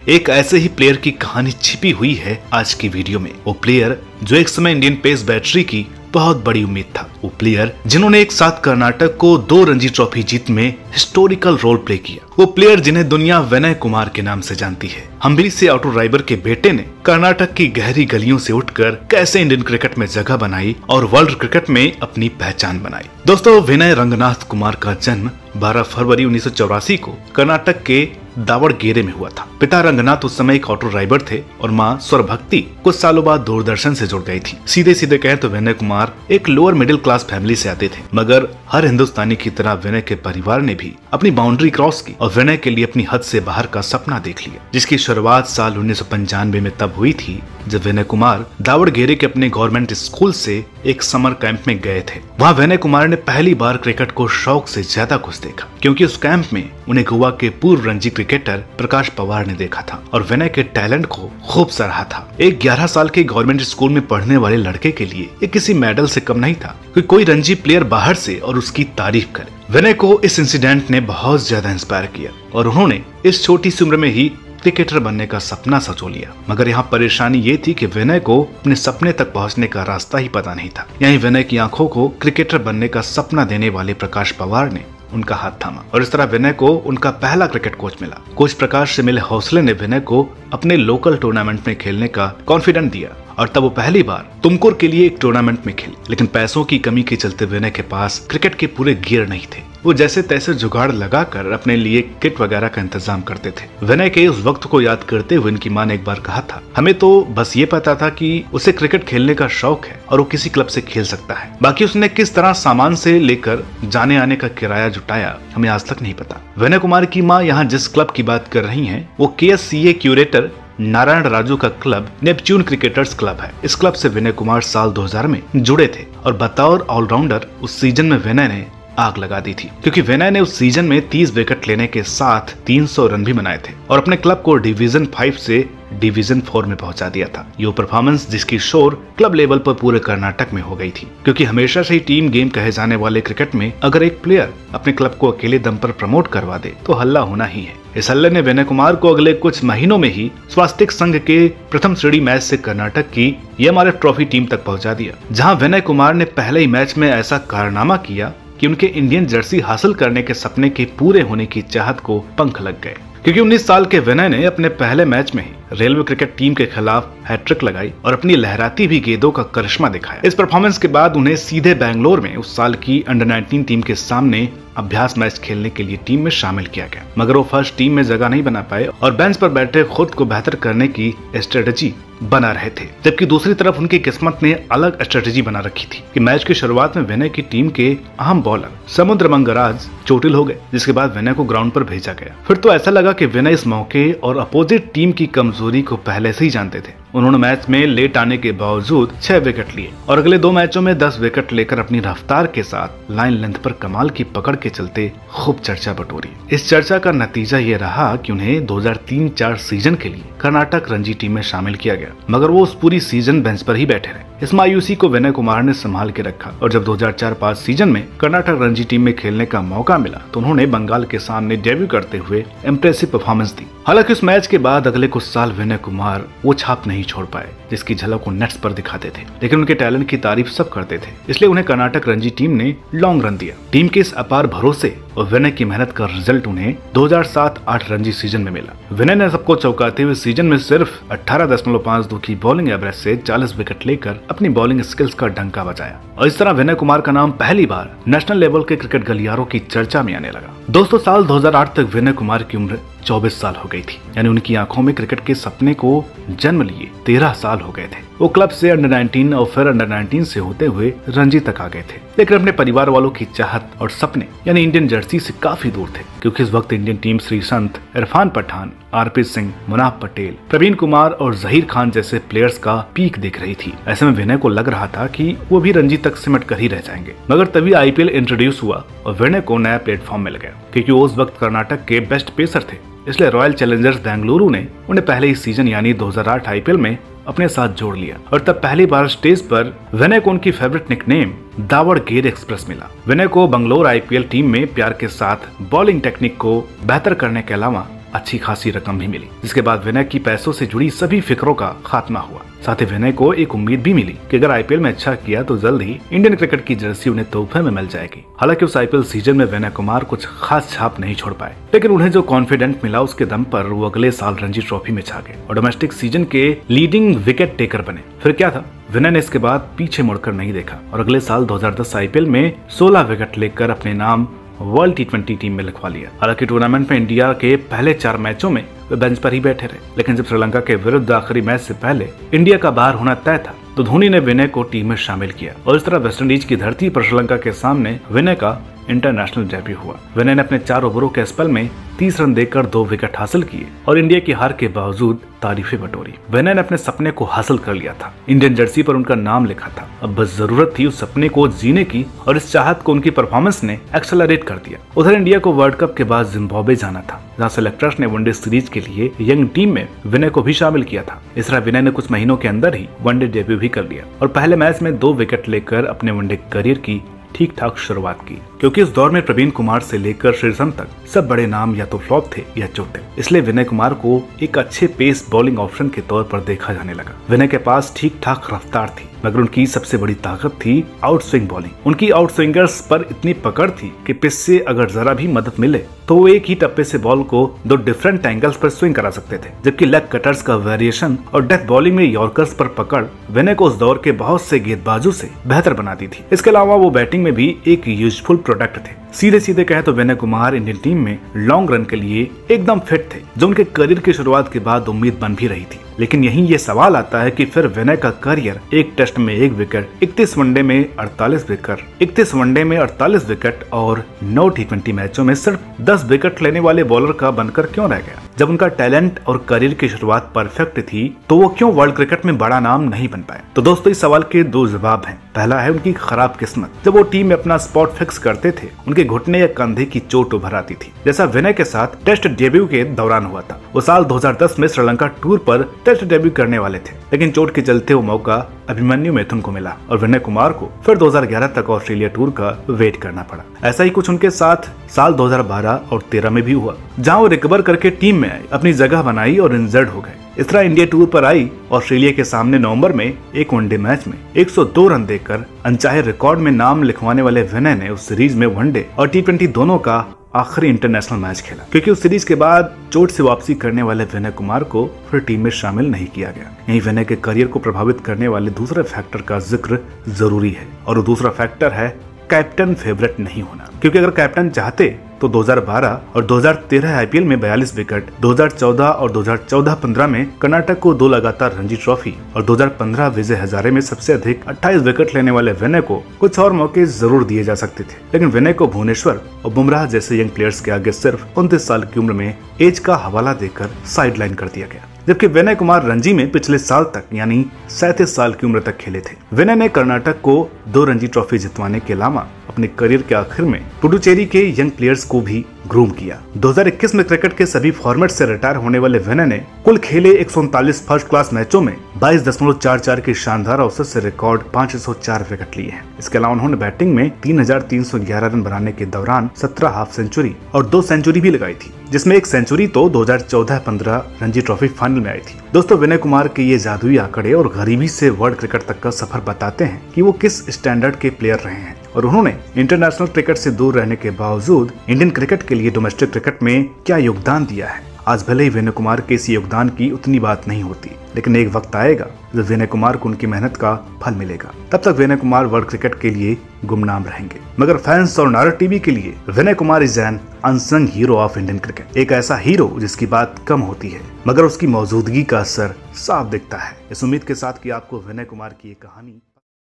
एक ऐसे ही प्लेयर की कहानी छिपी हुई है आज की वीडियो में। वो प्लेयर जो एक समय इंडियन पेस बैटरी की बहुत बड़ी उम्मीद था। वो प्लेयर जिन्होंने एक साथ कर्नाटक को 2 रणजी ट्रॉफी जीत में हिस्टोरिकल रोल प्ले किया। वो प्लेयर जिन्हें दुनिया विनय कुमार के नाम से जानती है। हम्बी से ऑटो राइबर के बेटे ने कर्नाटक की गहरी गलियों से उठकर कैसे इंडियन क्रिकेट में जगह बनाई और वर्ल्ड क्रिकेट में अपनी पहचान बनाई। दोस्तों, विनय रंगनाथ कुमार का जन्म 12 फरवरी 1984 को कर्नाटक के दावड़गेरे में हुआ था। पिता रंगनाथ उस समय एक ऑटो ड्राइवर थे और मां स्वरभक्ति कुछ सालों बाद दूरदर्शन से जुड़ गई थी। सीधे सीधे कहें तो विनय कुमार एक लोअर मिडिल क्लास फैमिली से आते थे, मगर हर हिंदुस्तानी की तरह विनय के परिवार ने भी अपनी बाउंड्री क्रॉस की और विनय के लिए अपनी हद से बाहर का सपना देख लिया, जिसकी शुरुआत साल 1995 में तब हुई थी जब विनय कुमार दावड़गेरे के अपने गवर्नमेंट स्कूल से एक समर कैंप में गए थे। वहाँ विनय कुमार ने पहली बार क्रिकेट को शौक से ज्यादा कुछ देखा, क्योंकि उस कैंप में उन्हें गोवा के पूर्व रणजी क्रिकेटर प्रकाश पवार ने देखा था और विनय के टैलेंट को खूब सराहा था। एक 11 साल के गवर्नमेंट स्कूल में पढ़ने वाले लड़के के लिए ये किसी मेडल से कम नहीं था कि कोई रणजी प्लेयर बाहर से और उसकी तारीफ करे। विनय को इस इंसिडेंट ने बहुत ज्यादा इंस्पायर किया और उन्होंने इस छोटी सी उम्र में ही क्रिकेटर बनने का सपना सजो लिया। मगर यहाँ परेशानी ये थी कि विनय को अपने सपने तक पहुँचने का रास्ता ही पता नहीं था। यहीं विनय की आंखों को क्रिकेटर बनने का सपना देने वाले प्रकाश पवार ने उनका हाथ थामा और इस तरह विनय को उनका पहला क्रिकेट कोच मिला। कोच प्रकाश से मिले हौसले ने विनय को अपने लोकल टूर्नामेंट में खेलने का कॉन्फिडेंस दिया और तब वो पहली बार तुमकुर के लिए एक टूर्नामेंट में खेले। लेकिन पैसों की कमी के चलते विनय के पास क्रिकेट के पूरे गियर नहीं थे। वो जैसे तैसे जुगाड़ लगाकर अपने लिए किट वगैरह का इंतजाम करते थे। विनय के उस वक्त को याद करते हुए उनकी मां ने एक बार कहा था, हमें तो बस ये पता था कि उसे क्रिकेट खेलने का शौक है और वो किसी क्लब से खेल सकता है, बाकी उसने किस तरह सामान से लेकर जाने आने का किराया जुटाया हमें आज तक नहीं पता। विनय कुमार की मां यहाँ जिस क्लब की बात कर रही हैं वो KSCA क्यूरेटर नारायण राजू का क्लब नेपच्यून क्रिकेटर्स क्लब है। इस क्लब से विनय कुमार साल 2000 में जुड़े थे और बतौर ऑलराउंडर उस सीजन में विनय ने आग लगा दी थी, क्योंकि विनय ने उस सीजन में 30 विकेट लेने के साथ 300 रन भी बनाए थे और अपने क्लब को डिवीजन 5 से डिवीजन 4 में पहुंचा दिया था। ये परफॉर्मेंस जिसकी शोर क्लब लेवल पर पूरे कर्नाटक में हो गई थी, क्योंकि हमेशा से ही टीम गेम कहे जाने वाले क्रिकेट में अगर एक प्लेयर अपने क्लब को अकेले दम पर प्रमोट करवा दे तो हल्ला होना ही है। इस हल्ले ने विनय कुमार को अगले कुछ महीनों में ही स्वास्तिक संघ के प्रथम श्रेणी मैच से कर्नाटक की MRF ट्रॉफी टीम तक पहुंचा दिया, जहां विनय कुमार ने पहले ही मैच में ऐसा कारनामा किया कि उनके इंडियन जर्सी हासिल करने के सपने के पूरे होने की चाहत को पंख लग गए। क्योंकि 19 साल के विनय ने अपने पहले मैच में ही रेलवे क्रिकेट टीम के खिलाफ हैट्रिक लगाई और अपनी लहराती हुई गेंदों का करिश्मा दिखाया। इस परफॉर्मेंस के बाद उन्हें सीधे बैंगलोर में उस साल की अंडर 19 टीम के सामने अभ्यास मैच खेलने के लिए टीम में शामिल किया गया, मगर वो फर्स्ट टीम में जगह नहीं बना पाए और बेंच पर बैठे खुद को बेहतर करने की स्ट्रेटजी बना रहे थे। जबकि दूसरी तरफ उनकी किस्मत ने अलग स्ट्रेटजी बना रखी थी कि मैच की शुरुआत में विनय की टीम के अहम बॉलर समुद्र मंगराज चोटिल हो गए, जिसके बाद विनय को ग्राउंड पर भेजा गया। फिर तो ऐसा लगा कि विनय इस मौके और अपोजिट टीम की कमजोरी को पहले से ही जानते थे। उन्होंने मैच में लेट आने के बावजूद 6 विकेट लिए और अगले 2 मैचों में 10 विकेट लेकर अपनी रफ्तार के साथ लाइन लेंथ पर कमाल की पकड़ के चलते खूब चर्चा बटोरी। इस चर्चा का नतीजा ये रहा कि उन्हें 2003-04 सीजन के लिए कर्नाटक रणजी टीम में शामिल किया गया, मगर वो उस पूरी सीजन बेंच पर ही बैठे रहे। इस मायूसी को विनय कुमार ने संभाल के रखा और जब 2004-05 सीजन में कर्नाटक रणजी टीम में खेलने का मौका मिला तो उन्होंने बंगाल के सामने डेब्यू करते हुए इम्प्रेसिव परफॉर्मेंस दी। हालांकि उस मैच के बाद अगले कुछ साल विनय कुमार वो छाप नहीं छोड़ पाए जिसकी झलक वो नेट्स पर दिखाते थे, लेकिन उनके टैलेंट की तारीफ सब करते थे, इसलिए उन्हें कर्नाटक रणजी टीम ने लॉन्ग रन दिया। टीम के इस अपार भरोसे और विनय की मेहनत का रिजल्ट उन्हें 2007-08 रणजी सीजन में मिला। विनय ने सबको चौंकाते हुए सीजन में सिर्फ 18.52 की बॉलिंग एवरेज से 40 विकेट लेकर अपनी बॉलिंग स्किल्स का डंका बजाया और इस तरह विनय कुमार का नाम पहली बार नेशनल लेवल के क्रिकेट गलियारों की चर्चा में आने लगा। दोस्तों, साल 2008 तक विनय कुमार की उम्र 24 साल हो गई थी, यानी उनकी आंखों में क्रिकेट के सपने को जन्म लिए 13 साल हो गए थे। वो क्लब से अंडर 19 और फिर अंडर 19 से होते हुए रणजी तक आ गए थे, लेकिन अपने परिवार वालों की चाहत और सपने यानी इंडियन जर्सी से काफी दूर थे, क्योंकि इस वक्त इंडियन टीम श्री संत, इरफान पठान, RP सिंह, मुनाफ पटेल, प्रवीण कुमार और जहीर खान जैसे प्लेयर्स का पीक दिख रही थी। ऐसे में विनय को लग रहा था कि वो भी रणजी तक सिमट कर ही रह जाएंगे, मगर तभी IPL इंट्रोड्यूस हुआ और विनय को नया प्लेटफॉर्म मिल गया, क्योंकि वो उस वक्त कर्नाटक के बेस्ट पेसर थे। इसलिए रॉयल चैलेंजर्स बेंगलुरु ने उन्हें पहले ही सीजन यानी 2008 IPL में अपने साथ जोड़ लिया और तब पहली बार स्टेज पर विनय को उनकी फेवरेट निकनेम दावड़गेरे एक्सप्रेस मिला। विनय को बंगलोर IPL टीम में प्यार के साथ बॉलिंग टेक्निक को बेहतर करने के अलावा अच्छी खासी रकम भी मिली, जिसके बाद विनय की पैसों से जुड़ी सभी फिक्रों का खात्मा हुआ। साथ ही विनय को एक उम्मीद भी मिली कि अगर आईपीएल में अच्छा किया तो जल्द ही इंडियन क्रिकेट की जर्सी उन्हें तोहफे में मिल जाएगी। हालांकि उस आईपीएल सीजन में विनय कुमार कुछ खास छाप नहीं छोड़ पाए, लेकिन उन्हें जो कॉन्फिडेंट मिला उसके दम पर वो अगले साल रणजी ट्रॉफी में छा गए और डोमेस्टिक सीजन के लीडिंग विकेट टेकर बने। फिर क्या था, विनय ने इसके बाद पीछे मुड़कर नहीं देखा और अगले साल 2010 आईपीएल में 16 विकेट लेकर अपने नाम वर्ल्ड टी20 टीम में लिखवा लिया। हालांकि टूर्नामेंट में इंडिया के पहले 4 मैचों में वे बेंच पर ही बैठे रहे, लेकिन जब श्रीलंका के विरुद्ध आखिरी मैच से पहले इंडिया का बाहर होना तय था तो धोनी ने विनय को टीम में शामिल किया और इस तरह वेस्टइंडीज की धरती पर श्रीलंका के सामने विनय का इंटरनेशनल डेब्यू हुआ। विनय ने अपने 4 ओवरों के स्पेल में 30 रन देकर 2 विकेट हासिल किए और इंडिया की हार के बावजूद तारीफें बटोरी। विनय ने अपने सपने को हासिल कर लिया था, इंडियन जर्सी पर उनका नाम लिखा था। अब बस जरूरत थी उस सपने को जीने की और इस चाहत को उनकी परफॉर्मेंस ने एक्सेलरेट कर दिया। उधर इंडिया को वर्ल्ड कप के बाद जिम्बाब्वे जाना था, जहां सेलेक्टर्स ने वनडे सीरीज के लिए यंग टीम में विनय को भी शामिल किया था। इस तरह विनय ने कुछ महीनों के अंदर ही वनडे डेब्यू भी कर लिया और पहले मैच में 2 विकेट लेकर अपने वनडे करियर की ठीक ठाक शुरुआत की, क्योंकि उस दौर में प्रवीण कुमार से लेकर श्रीसंत तक सब बड़े नाम या तो फ्लॉप थे या चोटे। इसलिए विनय कुमार को एक अच्छे पेस बॉलिंग ऑप्शन के तौर पर देखा जाने लगा। विनय के पास ठीक ठाक रफ्तार थी, मगर उनकी सबसे बड़ी ताकत थी आउट स्विंग बॉलिंग। उनकी आउट स्विंगर्स पर इतनी पकड़ थी कि पिच से अगर जरा भी मदद मिले तो वो एक ही टप्पे से बॉल को 2 डिफरेंट एंगल्स पर स्विंग करा सकते थे। जबकि लेग कटर्स का वेरिएशन और डेथ बॉलिंग में यॉर्कर्स पर पकड़ विनय को उस दौर के बहुत से गेंदबाजों से बेहतर बनाती थी। इसके अलावा वो बैटिंग में भी एक यूजफुल प्रोडक्ट थे। सीधे सीधे कहे तो विनय कुमार इंडियन टीम में लॉन्ग रन के लिए एकदम फिट थे, जो उनके करियर की शुरुआत के बाद उम्मीद बन भी रही थी। लेकिन यहीं ये सवाल आता है कि फिर विनय का करियर एक टेस्ट में 1 विकेट, 31 वनडे में 48 विकेट, 31 वनडे में 48 विकेट और 9 टी20 मैचों में सिर्फ 10 विकेट लेने वाले बॉलर का बनकर क्यों रह गया? जब उनका टैलेंट और करियर की शुरुआत परफेक्ट थी तो वो क्यों वर्ल्ड क्रिकेट में बड़ा नाम नहीं बन पाए? तो दोस्तों इस सवाल के 2 जवाब हैं। पहला है उनकी खराब किस्मत। जब वो टीम में अपना स्पॉट फिक्स करते थे उनके घुटने या कंधे की चोट उभर आती थी, जैसा विनय के साथ टेस्ट डेब्यू के दौरान हुआ था। वो साल 2010 में श्रीलंका टूर पर टेस्ट डेब्यू करने वाले थे, लेकिन चोट के चलते वो मौका अभिमन्यु मैथुन को मिला और विनय कुमार को फिर 2011 तक ऑस्ट्रेलिया टूर का वेट करना पड़ा। ऐसा ही कुछ उनके साथ साल 2012 और 13 में भी हुआ, जहां वो रिकवर करके टीम में आए, अपनी जगह बनाई और इंजर्ड हो गए। इस तरह इंडिया टूर पर आई ऑस्ट्रेलिया के सामने नवंबर में एक वनडे मैच में 102 रन देकर अनचाहे रिकॉर्ड में नाम लिखवाने वाले विनय ने उस सीरीज में वनडे और टी20 दोनों का आखिरी इंटरनेशनल मैच खेला, क्योंकि उस सीरीज के बाद चोट से वापसी करने वाले विनय कुमार को फिर टीम में शामिल नहीं किया गया। यही विनय के करियर को प्रभावित करने वाले दूसरे फैक्टर का जिक्र जरूरी है और वो दूसरा फैक्टर है कैप्टन फेवरेट नहीं होना। क्योंकि अगर कैप्टन चाहते तो 2012 और 2013 आईपीएल में 42 विकेट, 2014 और 2014-15 में कर्नाटक को 2 लगातार रणजी ट्रॉफी और 2015 विजय हजारे में सबसे अधिक 28 विकेट लेने वाले विनय को कुछ और मौके जरूर दिए जा सकते थे। लेकिन विनय को भुवनेश्वर और बुमराह जैसे यंग प्लेयर्स के आगे सिर्फ 29 साल की उम्र में एज का हवाला देकर साइडलाइन कर दिया गया। जबकि विनय कुमार रणजी में पिछले साल तक यानी 37 साल की उम्र तक खेले थे। विनय ने कर्नाटक को 2 रणजी ट्रॉफी जितवाने के अलावा अपने करियर के आखिर में पुडुचेरी के यंग प्लेयर्स को भी ग्रूम किया। 2021 में क्रिकेट के सभी फॉर्मेट से रिटायर होने वाले विनय ने कुल खेले 139 फर्स्ट क्लास मैचों में 22.44 की शानदार औसत से रिकॉर्ड 504 विकेट लिए हैं। इसके अलावा उन्होंने बैटिंग में 3311 रन बनाने के दौरान 17 हाफ सेंचुरी और 2 सेंचुरी भी लगाई थी, जिसमें एक सेंचुरी तो 2014-15 रणजी ट्रॉफी फाइनल में आई थी। दोस्तों विनय कुमार के ये जादुई आंकड़े और गरीबी से वर्ल्ड क्रिकेट तक का सफर बताते हैं कि वो किस स्टैंडर्ड के प्लेयर रहे हैं और उन्होंने इंटरनेशनल क्रिकेट से दूर रहने के बावजूद इंडियन क्रिकेट के लिए डोमेस्टिक क्रिकेट में क्या योगदान दिया है। आज भले ही विनय कुमार के इस योगदान की उतनी बात नहीं होती, लेकिन एक वक्त आएगा जब विनय कुमार को उनकी मेहनत का फल मिलेगा। तब तक विनय कुमार वर्ल्ड क्रिकेट के लिए गुमनाम रहेंगे, मगर फैंस और नारा टीवी के लिए Vinay Kumar is an unsung hero of Indian cricket. एक ऐसा हीरो जिसकी बात कम होती है मगर उसकी मौजूदगी का असर साफ दिखता है। इस उम्मीद के साथ कि आपको विनय कुमार की ये कहानी